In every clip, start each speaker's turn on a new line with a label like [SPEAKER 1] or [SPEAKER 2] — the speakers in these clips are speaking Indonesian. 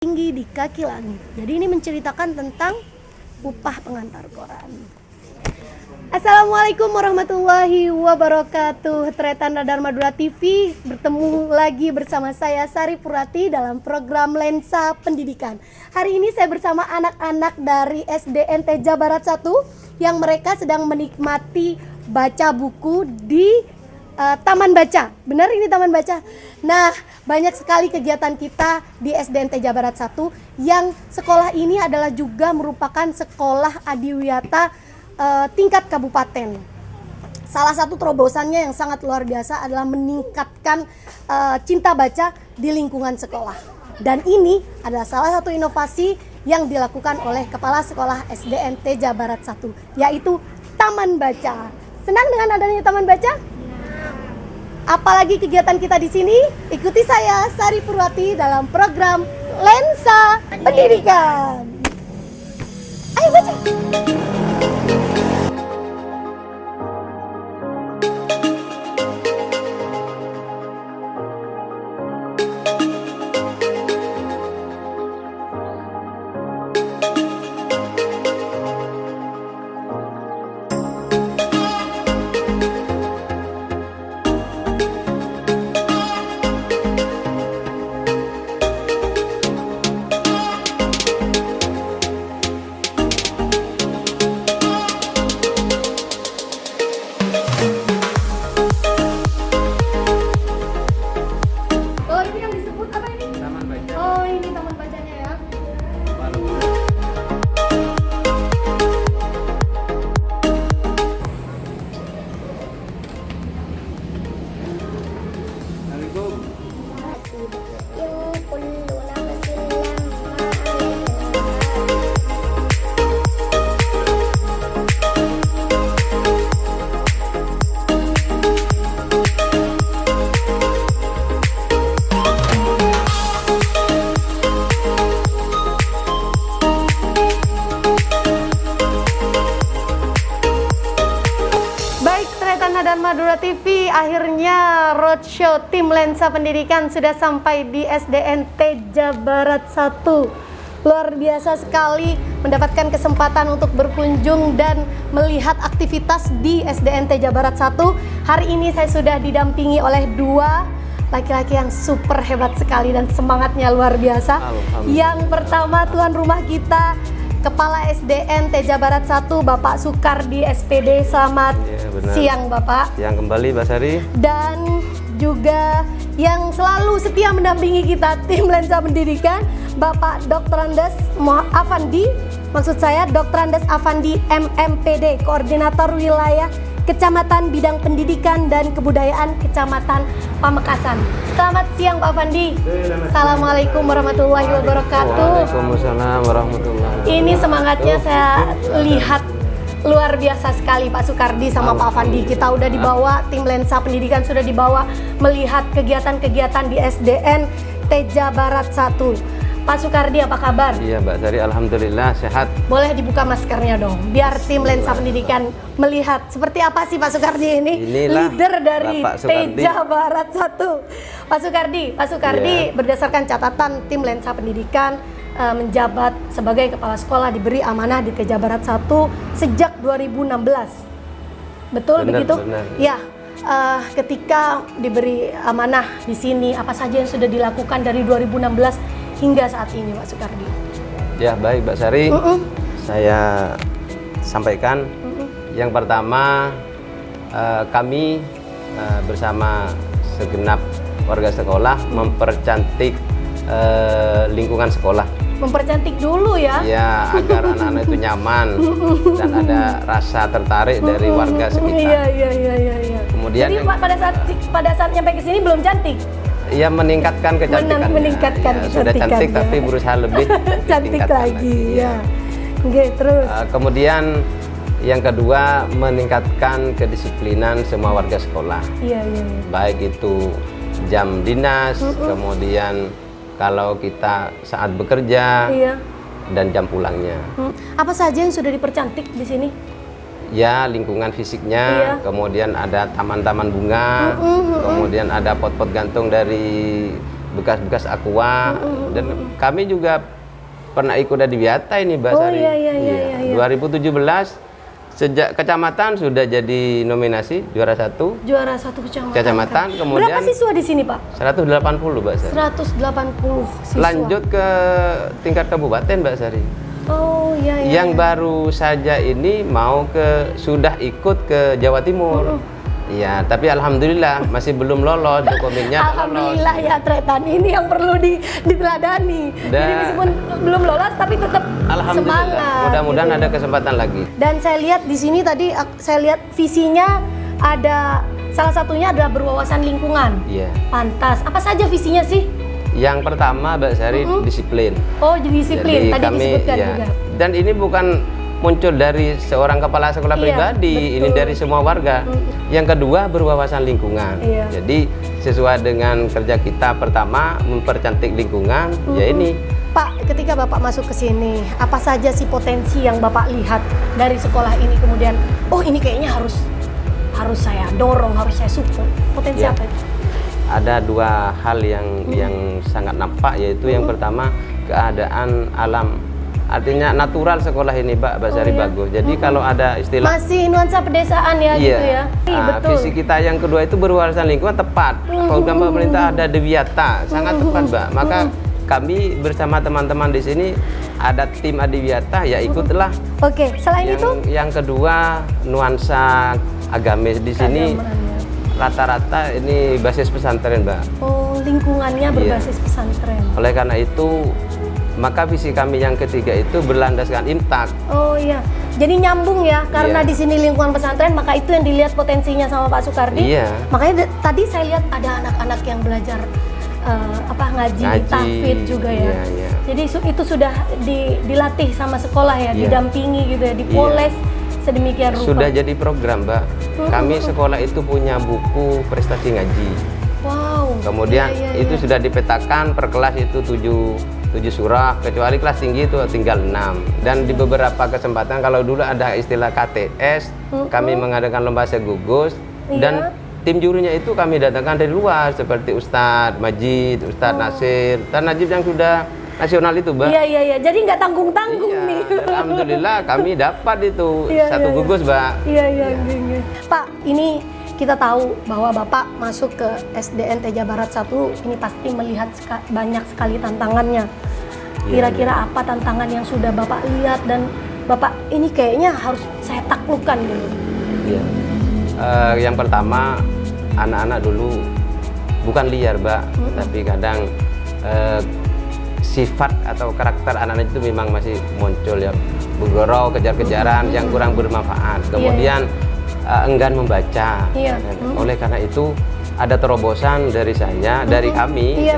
[SPEAKER 1] Tinggi di kaki langit. Jadi ini menceritakan tentang upah pengantar koran. Assalamualaikum warahmatullahi wabarakatuh. Tretan Radar Madura TV bertemu lagi bersama saya Sari Purati dalam program Lensa Pendidikan. Hari ini saya bersama anak-anak dari SDN Teja Barat 1 yang mereka sedang menikmati baca buku di Taman Baca. Benar ini Taman Baca. Nah, banyak sekali kegiatan kita di SDN Teja Barat 1 yang sekolah ini adalah juga merupakan sekolah adiwiyata tingkat kabupaten. Salah satu terobosannya yang sangat luar biasa adalah meningkatkan cinta baca di lingkungan sekolah. Dan ini adalah salah satu inovasi yang dilakukan oleh Kepala Sekolah SDN Teja Barat 1, yaitu Taman Baca. Senang dengan adanya Taman Baca? Apalagi kegiatan kita di sini, ikuti saya Sari Purwati dalam program Lensa Pendidikan. Ayo baca. Dan Madura TV, akhirnya roadshow tim Lensa Pendidikan sudah sampai di SDN Teja Barat 1. Luar biasa sekali mendapatkan kesempatan untuk berkunjung dan melihat aktivitas di SDN Teja Barat 1. Hari ini saya sudah didampingi oleh dua laki-laki yang super hebat sekali dan semangatnya luar biasa. Yang pertama tuan rumah kita, Kepala SDN Teja Barat 1, Bapak Sukardi SPD. Selamat siang Bapak.
[SPEAKER 2] Siang kembali Mbak Sari.
[SPEAKER 1] Dan juga yang selalu setia mendampingi kita tim Lensa Pendidikan, Bapak Dr. Andes Afandi. Maksud saya Dr. Andes Afandi MMPD, Koordinator Wilayah Kecamatan Bidang Pendidikan dan Kebudayaan Kecamatan Pamekasan. Selamat siang Pak Afandi. Assalamualaikum warahmatullahi wabarakatuh.
[SPEAKER 2] Waalaikumsalam warahmatullahi wabarakatuh.
[SPEAKER 1] Ini semangatnya saya lihat luar biasa sekali Pak Sukardi sama Pak Afandi. Kita udah dibawa, tim Lensa Pendidikan sudah dibawa melihat kegiatan-kegiatan di SDN Teja Barat 1. Pak Sukardi, apa kabar?
[SPEAKER 2] Iya Mbak Sari, alhamdulillah sehat.
[SPEAKER 1] Boleh dibuka maskernya dong, biar tim Lensa Pendidikan melihat seperti apa sih Pak Sukardi ini.
[SPEAKER 2] Inilah
[SPEAKER 1] leader dari Teja Barat 1. Pak Sukardi, berdasarkan catatan tim Lensa Pendidikan, menjabat sebagai kepala sekolah diberi amanah di Teja Barat 1 sejak 2016. Betul begitu?
[SPEAKER 2] Benar.
[SPEAKER 1] Ya. Ketika diberi amanah di sini, apa saja yang sudah dilakukan dari 2016 hingga saat ini Pak Sukardi?
[SPEAKER 2] Ya baik Mbak Sari, saya sampaikan. Yang pertama, kami bersama segenap warga sekolah mempercantik lingkungan sekolah. Mempercantik dulu ya? Ya, agar anak-anak itu nyaman dan ada rasa tertarik dari warga sekitar.
[SPEAKER 1] Iya.
[SPEAKER 2] Kemudian
[SPEAKER 1] jadi pada saat nyampe ke sini belum cantik?
[SPEAKER 2] Iya, meningkatkan kecantikannya.
[SPEAKER 1] Meningkatkan
[SPEAKER 2] ya, sudah cantik tapi berusaha lebih
[SPEAKER 1] cantik lagi. Ya. Oke, terus.
[SPEAKER 2] Kemudian yang kedua, meningkatkan kedisiplinan semua warga sekolah. Iya. Baik itu jam dinas, kemudian kalau kita saat bekerja, dan jam pulangnya.
[SPEAKER 1] Apa saja yang sudah dipercantik di sini?
[SPEAKER 2] Ya, lingkungan fisiknya, kemudian ada taman-taman bunga, kemudian ada pot-pot gantung dari bekas-bekas aqua, dan kami juga pernah ikut Adiwiyata ini Mbak Sari.
[SPEAKER 1] Iya.
[SPEAKER 2] 2017 sejak kecamatan sudah jadi nominasi juara satu kecamatan. Kemudian
[SPEAKER 1] berapa siswa di sini Pak?
[SPEAKER 2] 180 Mbak Sari.
[SPEAKER 1] 180 siswa.
[SPEAKER 2] Lanjut ke tingkat kabupaten Mbak Sari.
[SPEAKER 1] Oh iya.
[SPEAKER 2] Yang baru saja ini sudah ikut ke Jawa Timur. Iya, tapi alhamdulillah masih belum lolos dokumennya.
[SPEAKER 1] Alhamdulillah ya Tretan, ini yang perlu diteladani. Jadi meskipun belum lolos tapi tetap semangat.
[SPEAKER 2] Mudah-mudahan ada kesempatan lagi.
[SPEAKER 1] Dan saya lihat di sini tadi saya lihat visinya ada salah satunya adalah berwawasan lingkungan.
[SPEAKER 2] Iya.
[SPEAKER 1] Pantas. Apa saja visinya sih?
[SPEAKER 2] Yang pertama Mbak Sari disiplin.
[SPEAKER 1] Oh, disiplin. Tadi disebutkan juga.
[SPEAKER 2] Dan ini bukan muncul dari seorang kepala sekolah pribadi,
[SPEAKER 1] betul.
[SPEAKER 2] ini dari semua warga. Yang kedua berwawasan lingkungan. Jadi sesuai dengan kerja kita, pertama mempercantik lingkungan, ya ini.
[SPEAKER 1] Pak, ketika Bapak masuk ke sini, apa saja sih potensi yang Bapak lihat dari sekolah ini kemudian, oh ini kayaknya harus saya dorong, harus saya support. Potensi apa itu?
[SPEAKER 2] Ada dua hal yang sangat nampak, yaitu yang pertama keadaan alam. Artinya natural sekolah ini Mbak Sari bagus. Jadi kalau ada istilah
[SPEAKER 1] masih nuansa pedesaan ya gitu ya. Betul.
[SPEAKER 2] Visi kita yang kedua itu berwawasan lingkungan tepat. Program pemerintah ada Adiwiyata, sangat tepat Mbak. Maka kami bersama teman-teman di sini ada tim Adiwiyata, ya ikutlah.
[SPEAKER 1] Oke, selain itu
[SPEAKER 2] yang kedua nuansa agamis di sini rata-rata ini basis pesantren Mbak.
[SPEAKER 1] Oh, lingkungannya berbasis pesantren.
[SPEAKER 2] Oleh karena itu maka visi kami yang ketiga itu berlandaskan imtak.
[SPEAKER 1] Oh iya, jadi nyambung ya, karena di sini lingkungan pesantren, maka itu yang dilihat potensinya sama Pak Soekardi.
[SPEAKER 2] Iya.
[SPEAKER 1] Makanya tadi saya lihat ada anak-anak yang belajar ngaji, tahfidz juga ya.
[SPEAKER 2] Iya.
[SPEAKER 1] Jadi itu sudah dilatih sama sekolah ya, didampingi gitu ya, dipoles sedemikian rupa.
[SPEAKER 2] Sudah jadi program Mbak. Kami sekolah itu punya buku prestasi ngaji.
[SPEAKER 1] Wow.
[SPEAKER 2] Kemudian itu sudah dipetakan per kelas itu 7 surah, kecuali kelas tinggi itu tinggal 6. Dan di beberapa kesempatan kalau dulu ada istilah KTS, kami mengadakan lomba segugus, dan tim jurinya itu kami datangkan dari luar seperti Ustadz Majid, Ustadz Nasir, Ustadz Najib yang sudah nasional itu Mbak.
[SPEAKER 1] Iya. Jadi nggak tanggung-tanggung nih.
[SPEAKER 2] Alhamdulillah kami dapat itu satu gugus Mbak.
[SPEAKER 1] Iya. Pak, ini kita tahu bahwa Bapak masuk ke SDN Teja Barat 1 ini pasti melihat banyak sekali tantangannya. Kira-kira apa tantangan yang sudah Bapak lihat dan Bapak ini kayaknya harus saya taklukkan dulu?
[SPEAKER 2] Iya. Yang pertama, anak-anak dulu bukan liar Mbak, tapi kadang sifat atau karakter anak-anak itu memang masih muncul ya, bergurau, kejar-kejaran yang kurang bermanfaat. Kemudian enggan membaca. Oleh karena itu ada terobosan dari saya, dari kami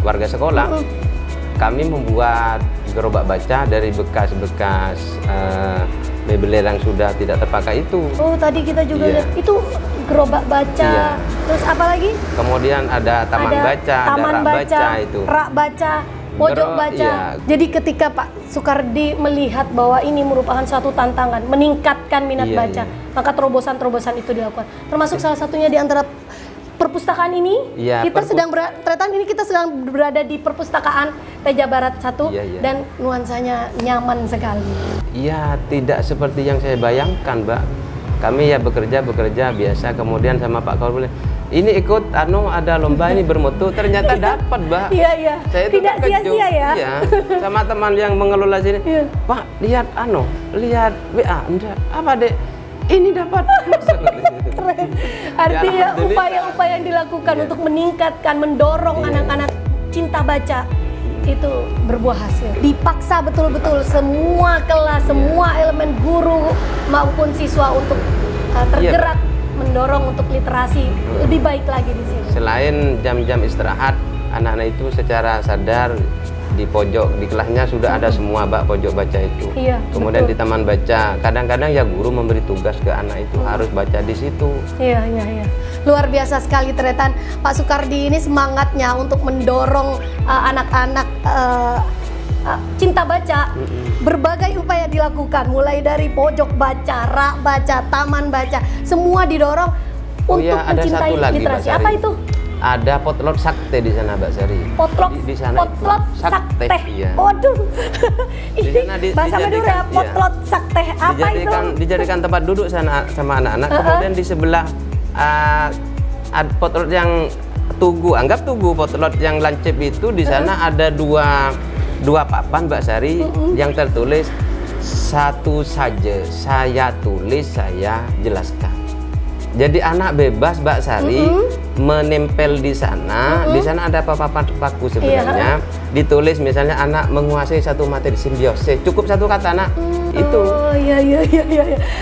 [SPEAKER 2] warga sekolah. Kami membuat gerobak baca dari bekas-bekas mebel yang sudah tidak terpakai itu. Oh, tadi kita juga lihat itu gerobak baca. Terus apa lagi? Kemudian ada taman baca, ada rak baca itu. Rak baca, pojok baca. Jadi ketika Pak Soekardi melihat bahwa ini merupakan suatu tantangan, meningkatkan minat baca, maka terobosan-terobosan itu dilakukan. Termasuk salah satunya di antara perpustakaan ini, kita sedang berada di perpustakaan Teja Barat 1 dan nuansanya nyaman sekali. Iya, tidak seperti yang saya bayangkan, Mbak. Kami ya bekerja biasa, kemudian sama Pak Kaur boleh, ini ikut ada lomba ini bermutu, ternyata dapat, Mbak. Iya. Saya tidak sia-sia ya. Iya, sama teman yang mengelola sini. Pak, lihat lihat WA, enggak. Apa, Dek? Ini dapat. Artinya upaya-upaya yang dilakukan untuk meningkatkan, mendorong anak-anak cinta baca itu berbuah hasil. Dipaksa betul-betul semua kelas, semua elemen guru maupun siswa untuk tergerak mendorong untuk literasi lebih baik lagi di sini. Selain jam-jam istirahat, anak-anak itu secara sadar di pojok di kelasnya sudah ada semua Mbak pojok baca itu. Kemudian di taman baca, kadang-kadang ya guru memberi tugas ke anak itu harus baca di situ. Iya. Luar biasa sekali Tretan. Pak Soekardi ini semangatnya untuk mendorong anak-anak cinta baca. Berbagai upaya dilakukan, mulai dari pojok baca, rak baca, taman baca, semua didorong untuk mencintai literasi. Apa itu? ada potlot sakte di sana Mbak Sari.
[SPEAKER 1] Potlot,
[SPEAKER 2] di sana
[SPEAKER 1] potlot sakte.
[SPEAKER 2] Iya.
[SPEAKER 1] Waduh.
[SPEAKER 2] Di sana
[SPEAKER 1] bahasa Madura ya, potlot sakte. Apa itu?
[SPEAKER 2] Dijadikan tempat duduk sana sama anak-anak. Kemudian di sebelah ada potlot yang tugu, anggap tugu potlot yang lancip itu di sana ada dua papan Mbak Sari yang tertulis satu saja, saya tulis, saya jelaskan. Jadi anak bebas Mbak Sari menempel di sana. Di sana ada papan paku sebenarnya. Ditulis misalnya anak menguasai satu materi simbiosis. Cukup satu kata anak. Itu.
[SPEAKER 1] Oh iya.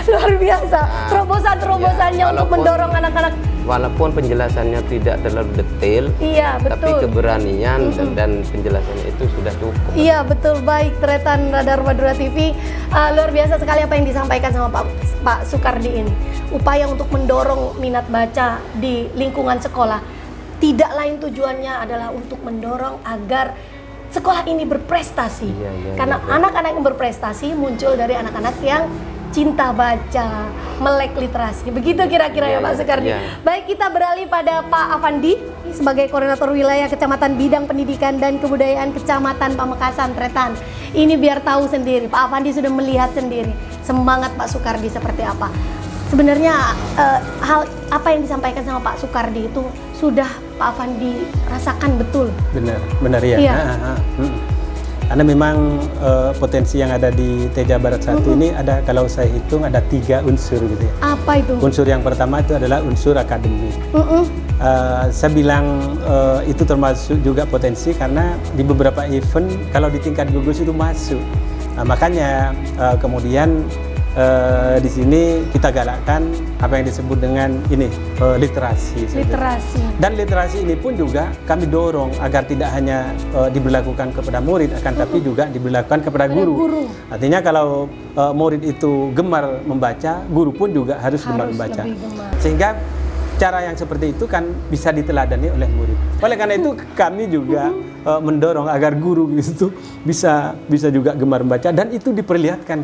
[SPEAKER 1] Luar biasa. Terobosan-terobosannya untuk mendorong anak-anak.
[SPEAKER 2] Walaupun penjelasannya tidak terlalu detail,
[SPEAKER 1] iya, betul.
[SPEAKER 2] Tapi keberanian dan penjelasannya itu sudah cukup.
[SPEAKER 1] Iya betul, baik Tretan Radar Madura TV, luar biasa sekali apa yang disampaikan sama Pak Sukardi ini. Upaya untuk mendorong minat baca di lingkungan sekolah. Tidak lain tujuannya adalah untuk mendorong agar sekolah ini berprestasi. Karena anak-anak yang berprestasi muncul dari anak-anak yang cinta baca, melek literasi. Begitu kira-kira ya Pak Sukardi. Baik, kita beralih pada Pak Afandi sebagai Koordinator Wilayah Kecamatan Bidang Pendidikan dan Kebudayaan Kecamatan Pamekasan Tretan. Ini biar tahu sendiri, Pak Afandi sudah melihat sendiri semangat Pak Sukardi seperti apa. Sebenarnya hal apa yang disampaikan sama Pak Sukardi itu sudah Pak Afandi rasakan betul.
[SPEAKER 3] Benar ya.
[SPEAKER 1] Iya.
[SPEAKER 3] Karena memang potensi yang ada di Teja Barat 1 ini ada, kalau saya hitung ada 3 unsur gitu ya.
[SPEAKER 1] Apa itu?
[SPEAKER 3] Unsur yang pertama itu adalah unsur akademik. Saya bilang itu termasuk juga potensi karena di beberapa event kalau di tingkat gugus itu masuk. Makanya kemudian di sini kita galakkan apa yang disebut dengan ini literasi. Dan literasi ini pun juga kami dorong agar tidak hanya diberlakukan kepada murid, akan tapi juga diberlakukan kepada guru. Artinya kalau murid itu gemar membaca, guru pun juga harus gemar membaca. Sehingga cara yang seperti itu kan bisa diteladani oleh murid. Oleh karena itu kami juga mendorong agar guru itu bisa juga gemar membaca dan itu diperlihatkan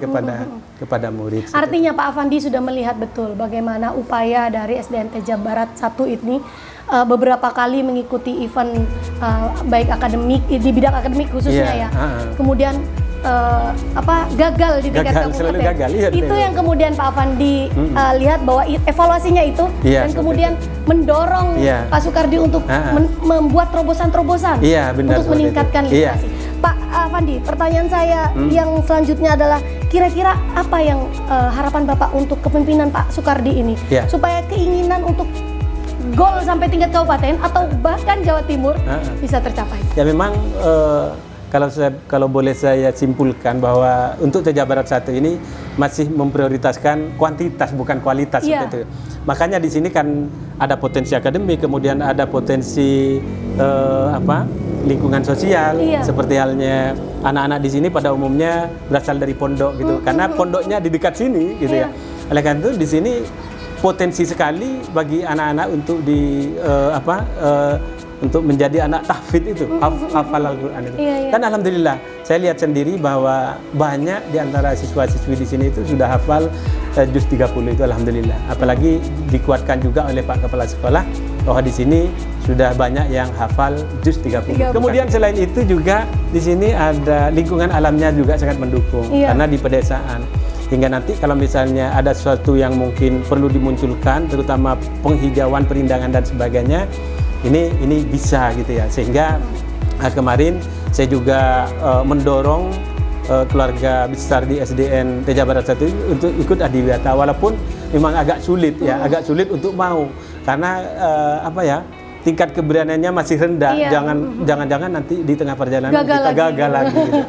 [SPEAKER 3] kepada murid.
[SPEAKER 1] Artinya Pak Afandi sudah melihat betul bagaimana upaya dari SDN Teja Barat 1 ini beberapa kali mengikuti event baik akademik di bidang akademik khususnya kemudian gagal di tingkat kabupaten. Itu yang kemudian Pak Afandi lihat bahwa evaluasinya itu dan kemudian mendorong Pak Sukardi untuk membuat terobosan-terobosan untuk meningkatkan literasi. Pak Afandi, pertanyaan saya yang selanjutnya adalah kira-kira apa yang harapan Bapak untuk kepemimpinan Pak Sukardi ini supaya keinginan untuk gol sampai tingkat kabupaten atau bahkan Jawa Timur bisa tercapai? Ya
[SPEAKER 3] memang kalau boleh saya simpulkan bahwa untuk Teja Barat 1 ini masih memprioritaskan kuantitas bukan kualitas seperti itu. Makanya di sini kan ada potensi akademik, kemudian ada potensi lingkungan sosial, seperti halnya anak-anak di sini pada umumnya berasal dari pondok gitu. Karena pondoknya di dekat sini gitu ya. Oleh karena itu di sini potensi sekali bagi anak-anak untuk untuk menjadi anak tahfidz itu, hafal Al-Quran itu. Dan alhamdulillah, saya lihat sendiri bahwa banyak di antara siswa-siswi di sini itu sudah hafal juz 30 itu, alhamdulillah. Apalagi dikuatkan juga oleh Pak Kepala Sekolah bahwa di sini sudah banyak yang hafal juz 30. Kemudian selain itu juga di sini ada lingkungan alamnya juga sangat mendukung karena di pedesaan. Hingga nanti kalau misalnya ada sesuatu yang mungkin perlu dimunculkan, terutama penghijauan, perindangan dan sebagainya, ini bisa gitu ya. Sehingga kemarin saya juga mendorong keluarga besar di SDN Teja Barat 1 untuk ikut adiwiyata, walaupun memang agak sulit ya, agak sulit untuk mau karena tingkat keberaniannya masih rendah. Jangan-jangan nanti di tengah perjalanan kita gagal lagi gitu.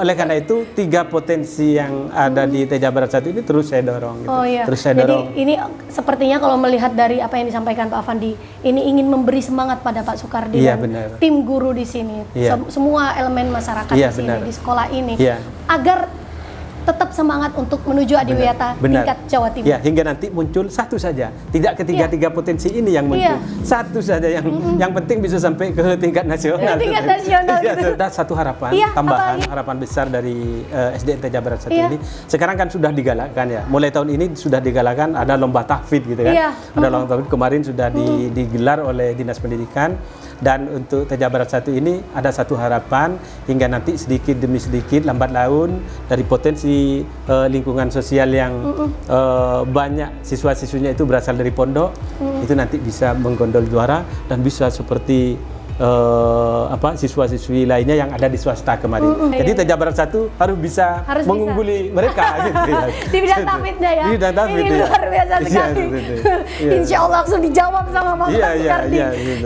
[SPEAKER 3] Oleh karena itu 3 potensi yang ada di Teja Barat 1 ini terus saya dorong gitu. Terus saya dorong.
[SPEAKER 1] Jadi ini sepertinya kalau melihat dari apa yang disampaikan Pak Afandi, ini ingin memberi semangat pada Pak Sukardi dan tim guru di sini, semua elemen masyarakat di sini, di sekolah ini, agar tetap semangat untuk menuju Adiwiyata tingkat Jawa Timur.
[SPEAKER 3] Ya, hingga nanti muncul satu saja, tidak ketiga potensi ini yang muncul, satu saja yang penting bisa sampai ke tingkat nasional.
[SPEAKER 1] Tingkat nasional.
[SPEAKER 3] Gitu. Ada satu harapan tambahan, harapan besar dari SDN Teja Barat 1 ini. Sekarang kan sudah digalakkan ya, mulai tahun ini sudah digalakkan ada lomba tahfidz gitu kan. Ada lomba tahfidz kemarin sudah digelar oleh Dinas Pendidikan. Dan untuk Teja Barat 1 ini ada satu harapan hingga nanti sedikit demi sedikit lambat laun dari potensi lingkungan sosial yang banyak siswa-siswinya itu berasal dari pondok, itu nanti bisa menggondol juara dan bisa seperti siswa-siswi lainnya yang ada di swasta kemarin. Jadi Teja Barat 1 harus bisa mengungguli mereka gitu ya.
[SPEAKER 1] Di bidang tahfidznya ya.
[SPEAKER 3] Di bidang tahfidz,
[SPEAKER 1] ini luar biasa sekali. Insya Allah langsung dijawab sama Bapak Sukardi.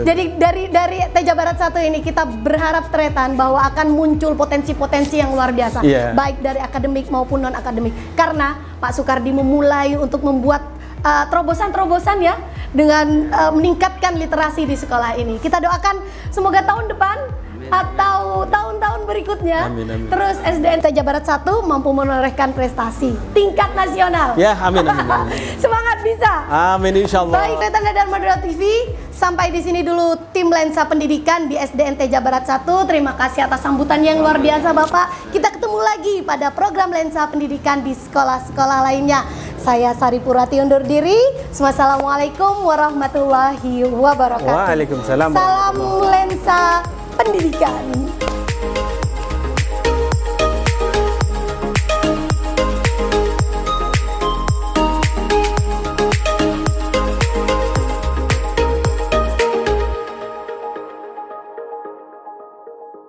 [SPEAKER 1] Jadi dari Teja Barat 1 ini kita berharap Tretan bahwa akan muncul potensi-potensi yang luar biasa, baik dari akademik maupun non akademik. Karena Pak Sukardi memulai untuk membuat terobosan-terobosan ya dengan meningkatkan literasi di sekolah ini. Kita doakan semoga tahun depan atau tahun-tahun berikutnya terus SDN Teja Barat 1 mampu menorehkan prestasi tingkat nasional.
[SPEAKER 3] Ya, amin.
[SPEAKER 1] Semangat bisa.
[SPEAKER 3] Amin insyaallah.
[SPEAKER 1] Baik, Tretan dan Madura TV, sampai di sini dulu tim Lensa Pendidikan di SDN Teja Barat 1. Terima kasih atas sambutan yang luar biasa Bapak. Kita ketemu lagi pada program Lensa Pendidikan di sekolah-sekolah lainnya. Saya Sari Purwati undur diri. Wassalamualaikum warahmatullahi wabarakatuh.
[SPEAKER 3] Waalaikumsalam.
[SPEAKER 1] Salam Lensa Pendidikan.